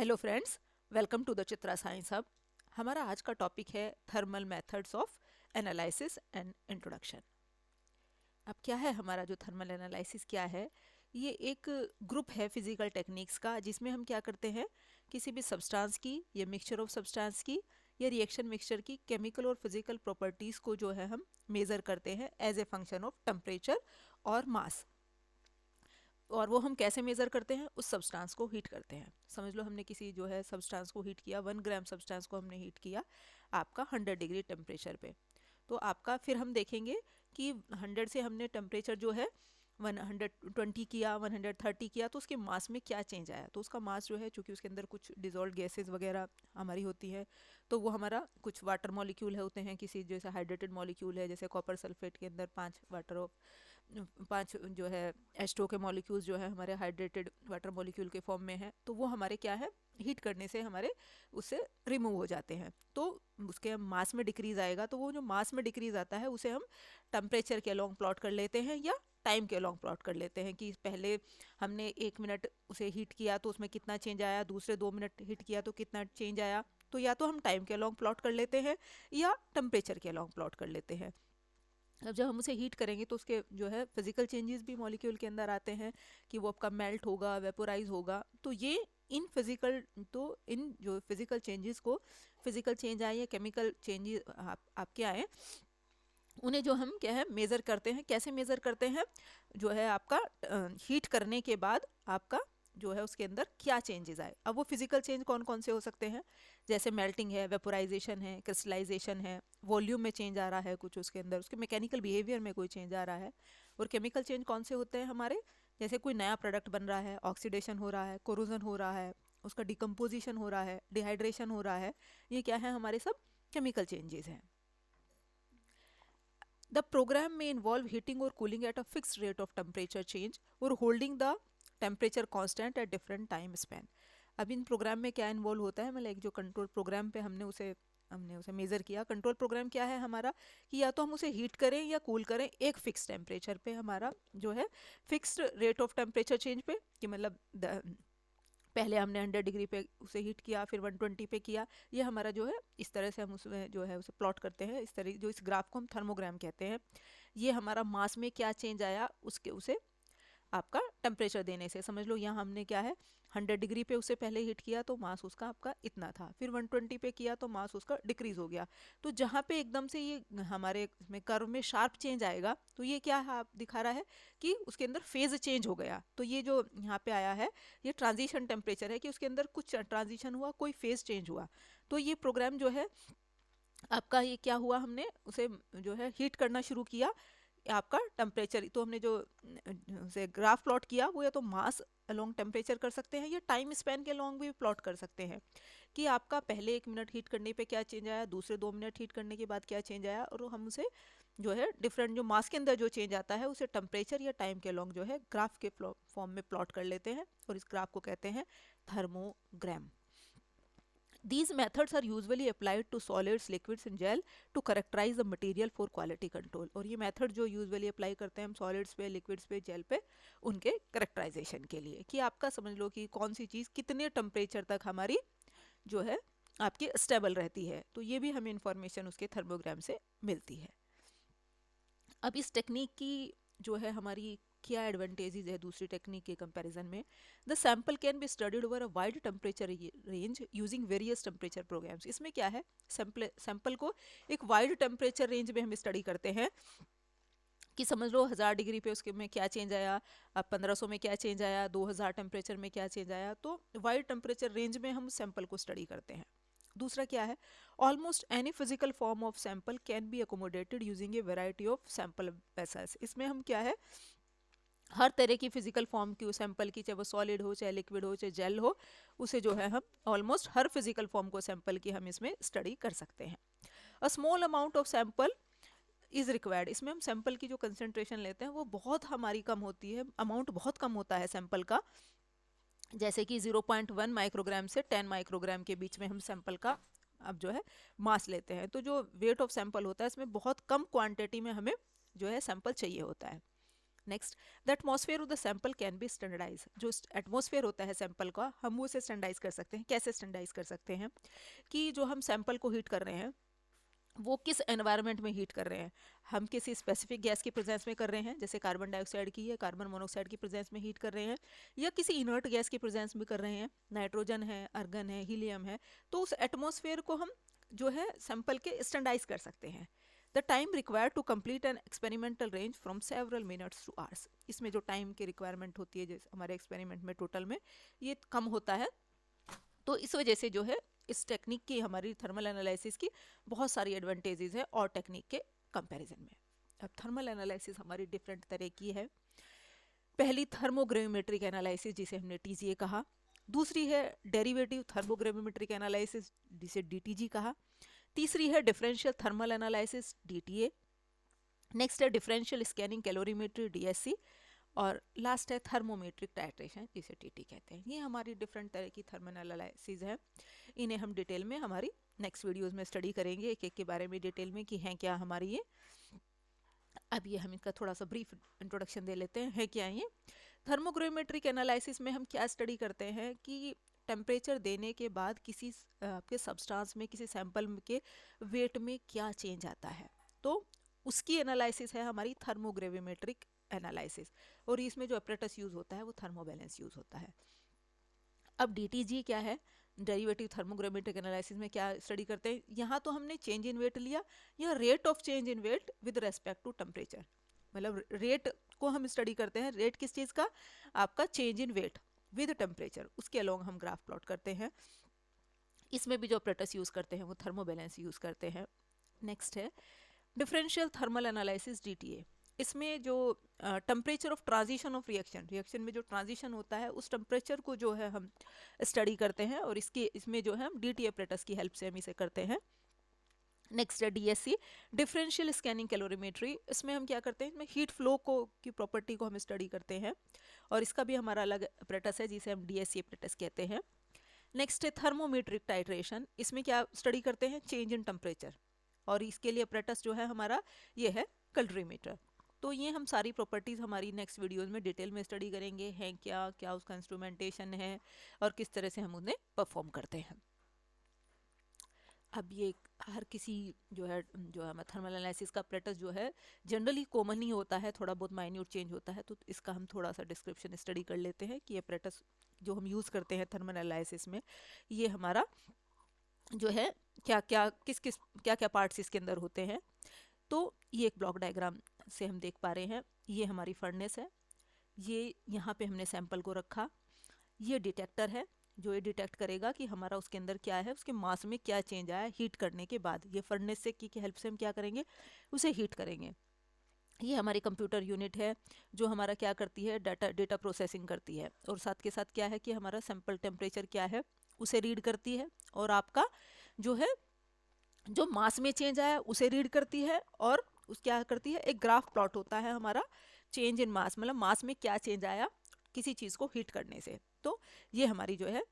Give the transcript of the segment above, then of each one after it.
Hello friends, welcome to the Chitra science hub. हमारा आज का टॉपिक है thermal methods of analysis and introduction. अब क्या है हमारा जो थर्मल एनालिसिस क्या है? ये एक ग्रुप है फिजिकल टेक्निक्स का, जिसमें हम क्या करते हैं, किसी भी सब्सटेंस की या मिक्सचर ऑफ सब्सटेंस की या रिएक्शन मिक्सचर की केमिकल और फिजिकल प्रॉपर्टीज़ को जो है हम मेज़र करते हैं as a function of temperature और मास। और वो हम कैसे मेज़र करते हैं? उस सब्सटेंस को हीट करते हैं। समझ लो हमने किसी जो है सब्सटेंस को हीट किया, 1 ग्राम सब्सटेंस को हमने हीट किया आपका 100 डिग्री टेम्परेचर पे। तो आपका फिर हम देखेंगे कि 100 से हमने टेम्परेचर जो है 120 किया, 130 किया, तो उसके मास में क्या चेंज आया। तो उसका मास जो है, चूँकि उसके अंदर कुछ डिजोल्व गैसेस वगैरह हमारी होती है, तो वो हमारा कुछ वाटर मॉलिक्यूल है होते हैं, किसी जैसे हाइड्रेटेड मॉलिक्यूल है, जैसे कॉपर सल्फेट के अंदर 5 जो है H2O के मॉलिक्यूल्स जो है हमारे हाइड्रेटेड वाटर मॉलिक्यूल के फॉर्म में है, तो वो हमारे क्या है, हीट करने से हमारे उससे रिमूव हो जाते हैं। तो उसके मास में डिक्रीज आएगा, तो वो जो मास में डिक्रीज आता है उसे हम टेम्परेचर के अलोंग प्लॉट कर लेते हैं या टाइम के अलोंग प्लॉट कर लेते हैं कि पहले हमने 1 मिनट उसे हीट किया तो उसमें कितना चेंज आया, दूसरे 2 मिनट हीट किया तो कितना चेंज आया। तो या तो हम टाइम के अलोंग प्लॉट कर लेते हैं या टेम्परेचर के अलोंग प्लॉट कर लेते हैं। अब जब हम उसे हीट करेंगे तो उसके जो है फिजिकल चेंजेस भी मॉलिक्यूल के अंदर आते हैं कि वो आपका मेल्ट होगा, वेपोराइज होगा। तो ये इन जो फिजिकल चेंजेस को, फिजिकल चेंज आए या केमिकल चेंजेस आपके आए, उन्हें जो हम क्या है मेज़र करते हैं। कैसे मेज़र करते हैं? जो है आपका हीट करने के बाद आपका जो है उसके अंदर क्या चेंजेस आए। अब वो फिजिकल चेंज कौन कौन से हो सकते हैं? जैसे मेल्टिंग है, वेपोराइजेशन है, क्रिस्टलाइजेशन है, वॉल्यूम में चेंज आ रहा है कुछ उसके अंदर, उसके मैकेनिकल बिहेवियर में कोई चेंज आ रहा है। और केमिकल चेंज कौन से होते हैं हमारे? जैसे कोई नया प्रोडक्ट बन रहा है, ऑक्सीडेशन हो रहा है, कोरोजन हो रहा है, उसका डिकम्पोजिशन हो रहा है, डिहाइड्रेशन हो रहा है। ये क्या है, हमारे सब केमिकल चेंजेस हैं। The program may involve heating or cooling at a fixed rate of temperature change or holding the temperature constant at different time span. अब इन प्रोग्राम में क्या इन्वॉल्व होता है, मतलब एक जो कंट्रोल प्रोग्राम पे हमने उसे मेज़र किया। कंट्रोल प्रोग्राम क्या है हमारा, कि या तो हम उसे हीट करें या कूल करें एक फिक्स टेम्परेचर पे, हमारा जो है fixed rate of temperature change पे, कि मतलब पहले हमने 100 डिग्री पे उसे हीट किया, फिर 120 पे किया। ये हमारा जो है इस तरह से हम उसमें जो है उसे प्लॉट करते हैं। इस तरह जो इस ग्राफ को हम थर्मोग्राम कहते हैं। ये हमारा मास में क्या चेंज आया उसके उसे आपका टेम्परेचर देने से। समझ लो यहाँ हमने क्या है, 100 डिग्री पे उसे पहले हीट किया तो मास उसका आपका इतना था, फिर 120 पे किया तो मास उसका डिक्रीज हो गया। तो जहाँ पे एकदम से ये हमारे इसमें कर्व में शार्प चेंज आएगा, तो ये क्या है, आप दिखा रहा है कि उसके अंदर फेज चेंज हो गया। तो ये जो यहाँ पे आया है, ये ट्रांजिशन टेम्परेचर है, कि उसके अंदर कुछ ट्रांजिशन हुआ, कोई फेज चेंज हुआ। तो ये प्रोग्राम जो है आपका, ये क्या हुआ, हमने उसे जो है हीट करना शुरू किया। आपका टेम्परेचर तो हमने जो से ग्राफ प्लॉट किया, वो या तो मास अलोंग टेम्परेचर कर सकते हैं या टाइम स्पैन के अलोंग भी प्लॉट कर सकते हैं, कि आपका पहले 1 मिनट हीट करने पे क्या चेंज आया, दूसरे 2 मिनट हीट करने के बाद क्या चेंज आया। और हम उसे जो है डिफरेंट जो मास के अंदर जो चेंज आता है उसे टेम्परेचर या टाइम के अलोंग जो है ग्राफ के फॉर्म में प्लॉट कर लेते हैं, और इस ग्राफ को कहते हैं थर्मोग्राम। These methods are usually applied to solids, liquids and gel to characterize the material for quality control. और ये मेथड जो यूजुअली अप्लाई करते हैं हम सॉलिड्स पे, लिक्विड्स पे, जेल पे, उनके करेक्टराइजेशन के लिए, कि आपका समझ लो कि कौन सी चीज़ कितने टेम्परेचर तक हमारी जो है आपकी स्टेबल रहती है। तो ये भी हमें इंफॉर्मेशन उसके थर्मोग्राम से मिलती है। अब इस टेक्निक की जो है हमारी क्या एडवांटेजेस है दूसरी टेक्निक के कंपैरिजन में? The sample can be studied over a wide temperature range using various temperature programs. इसमें क्या है, सैंपल को एक वाइड टेम्परेचर रेंज में हम स्टडी करते हैं, कि समझ लो 1000 डिग्री पे उसके में क्या चेंज आया, अब 1500 में क्या चेंज आया, 2000 टेम्परेचर में क्या चेंज आया। तो वाइड टेम्परेचर रेंज में हम सैंपल को स्टडी करते हैं। दूसरा क्या है, almost any physical form of sample can B accommodated using a variety of sample vessels. इसमें हम क्या है, हर तरह की फिजिकल फॉर्म की सैंपल की, चाहे वो सॉलिड हो, चाहे लिक्विड हो, चाहे जेल हो, उसे जो है हम ऑलमोस्ट हर फिजिकल फॉर्म को सैंपल की हम इसमें स्टडी कर सकते हैं। A small amount of sample is required. इसमें हम सैंपल की जो कंसेंट्रेशन लेते हैं वो बहुत हमारी कम होती है, अमाउंट बहुत कम होता है सैंपल का। जैसे कि 0.1 माइक्रोग्राम से 10 माइक्रोग्राम के बीच में हम सैंपल का अब जो है मास लेते हैं। तो जो वेट ऑफ सैंपल होता है इसमें बहुत कम क्वांटिटी में हमें जो है सैंपल चाहिए होता है। Next, the atmosphere of the sample can be standardize. जो एटमॉस्फेयर होता है सैंपल का, हम वो उसे स्टैंडर्डाइज कर सकते हैं। कैसे स्टैंडर्डाइज कर सकते हैं कि जो हम सैंपल को हीट कर रहे हैं वो किस एनवायरनमेंट में हीट कर रहे हैं। हम किसी स्पेसिफिक गैस की प्रेजेंस में कर रहे हैं, जैसे कार्बन डाइऑक्साइड की या कार्बन मोनोऑक्साइड की प्रेजेंस में हीट कर रहे हैं, या किसी इनर्ट गैस की प्रेजेंस में कर रहे हैं, नाइट्रोजन है, अर्गन है, हीलियम है। तो उस एटमॉस्फेयर को हम जो है सैंपल के स्टैंडर्डाइज कर सकते हैं। The time required to complete an experimental range from several minutes to hours. इसमें जो टाइम की रिक्वायरमेंट होती है जैसे हमारे एक्सपेरिमेंट में टोटल में, ये कम होता है। तो इस वजह से जो है इस टेक्निक की, हमारी थर्मल एनालिसिस की बहुत सारी एडवांटेजेस है और टेक्निक के कंपैरिजन में। अब थर्मल एनालिसिस हमारी डिफरेंट तरह की है। पहली थर्मोग्रेविमेट्रिक एनालिसिस जिसे हमने टीजीए कहा, दूसरी है डेरिवेटिव थर्मोग्रेविमेट्रिक एनालिसिस जिसे डीटीजी कहा, तीसरी है differential thermal analysis DTA, next है डिफरेंशियल स्कैनिंग कैलोरीमेट्री डीएससी, और लास्ट है थर्मोमेट्रिक टाइट्रेशन जिसे टीटी कहते हैं। ये हमारी डिफरेंट तरह की थर्मल एनालिसिस है। इन्हें हम डिटेल में हमारी नेक्स्ट वीडियोस में स्टडी करेंगे, एक एक के बारे में डिटेल में कि हैं क्या हमारी ये। अब ये हम इनका थोड़ा सा ब्रीफ इंट्रोडक्शन दे लेते हैं, है क्या ये। थर्मोग्रामेट्रिक एनालिसिस में हम क्या स्टडी करते हैं कि टेम्परेचर देने के बाद किसी आपके सब्सटेंस में, किसी सैंपल के वेट में क्या चेंज आता है, तो उसकी एनालिसिस है हमारी थर्मोग्रेविमेट्रिक एनालिसिस। और इसमें जो अपरेटस यूज होता है वो थर्मोबैलेंस यूज होता है। अब डीटीजी क्या है, डेरिवेटिव थर्मोग्रामेट्रिक एनालिसिस में क्या स्टडी करते हैं, यहाँ तो हमने चेंज इन वेट लिया, या rate of change in weight with respect to temperature. मतलब रेट को हम स्टडी करते हैं, रेट किस चीज़ का, आपका change in weight with temperature, उसके अलोंग हम ग्राफ प्लॉट करते हैं। इसमें भी जो अपरेटस यूज करते हैं वो थर्मोबैलेंस यूज करते हैं। नेक्स्ट है डिफरेंशियल थर्मल एनालिसिस डीटीए। इसमें जो temperature of transition of reaction, reaction में जो ट्रांजिशन होता है उस टेम्परेचर को जो है हम स्टडी करते हैं, और इसमें जो है हम डीटी अपरेटस की हेल्प से हम इसे करते हैं। नेक्स्ट है डीएससी, डिफरेंशियल स्कैनिंग कैलोरीमेट्री। इसमें हम क्या करते हैं, इसमें हीट फ्लो को की प्रॉपर्टी को हम स्टडी करते हैं, और इसका भी हमारा अलग अपरेटस है जिसे हम डीएससी अपरेटस कहते हैं। नेक्स्ट है थर्मोमेट्रिक टाइट्रेशन। इसमें क्या स्टडी करते हैं, चेंज इन टेम्परेचर, और इसके लिए अपरेटस जो है हमारा ये है कैलोरीमीटर। तो ये हम सारी प्रॉपर्टीज़ हमारी नेक्स्ट वीडियोस में डिटेल में स्टडी करेंगे, हैं क्या क्या उसका इंस्ट्रूमेंटेशन है और किस तरह से हम उन्हें परफॉर्म करते हैं। अब ये हर किसी जो है थर्मल एनालिसिस का अपरेटस जो है जनरली कॉमन ही होता है, थोड़ा बहुत माइन्यूट चेंज होता है, तो इसका हम थोड़ा सा डिस्क्रिप्शन स्टडी कर लेते हैं कि अपरेटस जो हम यूज़ करते हैं थर्मल एनालिसिस में, ये हमारा जो है क्या क्या क्या क्या पार्ट्स इसके अंदर होते हैं। तो ये एक ब्लॉक डायग्राम से हम देख पा रहे हैं, ये हमारी फर्नेस है, ये यहाँ पे हमने सैंपल को रखा, ये डिटेक्टर है जो ये डिटेक्ट करेगा कि हमारा उसके अंदर क्या है, उसके मास में क्या चेंज आया हीट करने के बाद। ये फर्नेस से की हेल्प से हम क्या करेंगे, उसे हीट करेंगे। ये हमारी कंप्यूटर यूनिट है जो हमारा क्या करती है, डेटा प्रोसेसिंग करती है, और साथ के साथ क्या है कि हमारा सैंपल टेम्परेचर क्या है उसे रीड करती है, और आपका जो है जो मास में चेंज आया उसे रीड करती है, और उस क्या करती है, एक ग्राफ प्लॉट होता है हमारा चेंज इन मास, मतलब मास में क्या चेंज आया किसी चीज़ को हीट करने से। तो ये हमारी जो है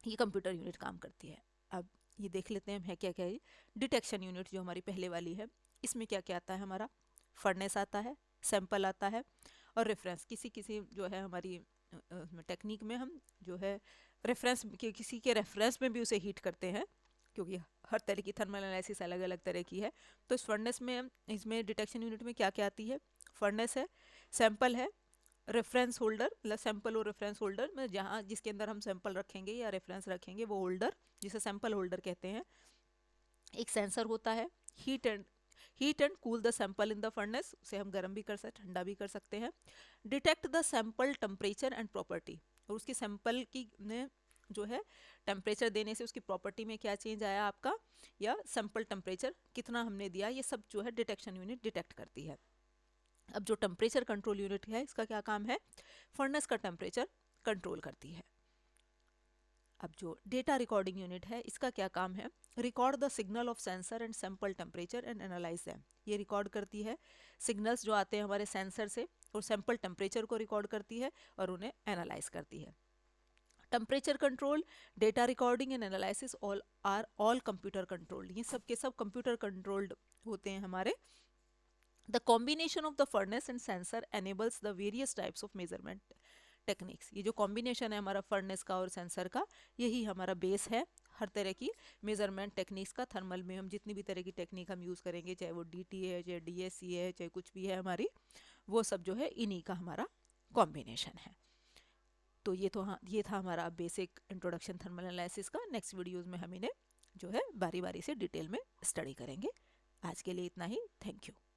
ये कंप्यूटर यूनिट काम करती है। अब ये देख लेते हैं है क्या क्या है। डिटेक्शन यूनिट जो हमारी पहले वाली है, इसमें क्या क्या आता है, हमारा फर्नेस आता है, सैंपल आता है, और रेफरेंस। किसी किसी जो है हमारी टेक्निक में हम जो है रेफरेंस किसी के रेफरेंस में भी उसे हीट करते हैं, क्योंकि हर तरह की थर्मल एनालिसिस अलग अलग तरह की है। तो इस फर्नेस में, इसमें डिटेक्शन यूनिट में क्या क्या आती है, फर्नेस है, सैंपल है, रेफरेंस होल्डर, मतलब सैंपल और रेफरेंस होल्डर में जहाँ जिसके अंदर हम सैंपल रखेंगे या रेफरेंस रखेंगे वो होल्डर जिसे सैंपल होल्डर कहते हैं। एक सेंसर होता है, heat and cool the sample in the furnace, उसे हम गर्म भी कर सकते, ठंडा भी कर सकते हैं। Detect the sample temperature and property, और उसकी सैंपल की ने जो है टेम्परेचर देने से उसकी प्रॉपर्टी में क्या चेंज आया आपका, या सैंपल टेम्परेचर कितना हमने दिया, ये सब जो है डिटेक्शन यूनिट डिटेक्ट करती है। अब जो टेम्परेचर कंट्रोल यूनिट है इसका क्या काम है, फर्नेस का टेम्परेचर कंट्रोल करती है। अब जो डेटा रिकॉर्डिंग यूनिट है इसका क्या काम है, record the signal of sensor and sample temperature and analyse them. ये रिकॉर्ड करती है सिग्नल्स जो आते हैं हमारे सेंसर से, और सैंपल टेम्परेचर को रिकॉर्ड करती है और उन्हें एनालाइज करती है। Temperature control, data recording and analysis all computer controlled. ये सब के सब कंप्यूटर कंट्रोल्ड होते हैं हमारे। The combination of the furnace and sensor enables the various types of measurement techniques. ये जो कॉम्बिनेशन है हमारा फर्नेस का और सेंसर का, यही हमारा बेस है हर तरह की मेजरमेंट टेक्निक्स का। थर्मल में हम जितनी भी तरह की टेक्निक हम यूज़ करेंगे, चाहे वो DT है, चाहे DSC है, चाहे कुछ भी है हमारी, वो सब जो है इन्हीं का हमारा कॉम्बिनेशन है। तो ये तो हाँ, ये था हमारा बेसिक इंट्रोडक्शन थर्मल एनालिसिस का। नेक्स्ट वीडियोज़ में हम इन्हें जो है बारी बारी से डिटेल में स्टडी करेंगे। आज के लिए इतना ही। Thank you.